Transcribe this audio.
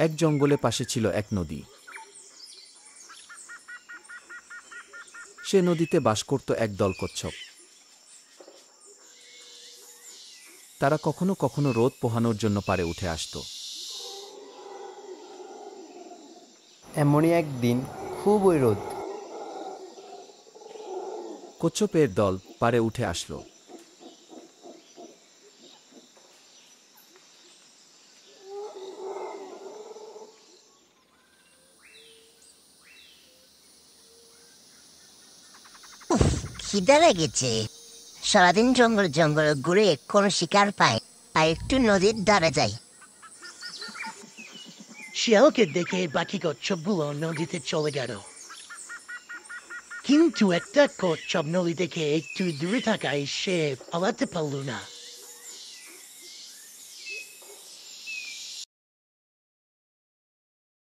এক জঙ্গলে পাশে ছিল এক নদী। সে নদীতে বাস করত এক দল কচ্ছপ। তারা কখনো কখনো রোদ পোহানোর জন্য পাড়ে উঠে আসত। এমনই একদিন খুবই রোদ। কচ্ছপের দল পাড়ে উঠে আসলো। খিদে লেগেছে। সারাদিন জঙ্গল জঙ্গল ঘুরে কোনো শিকার পাই, আর একটু নদীর ধারে যাই। শিয়ালকে দেখে বাকি কচ্ছপগুলো নদীতে চলে গেল, কিন্তু একটা কচ্ছপ নদী থেকে একটু দূরে থাকায় সে পালাতে পারল না।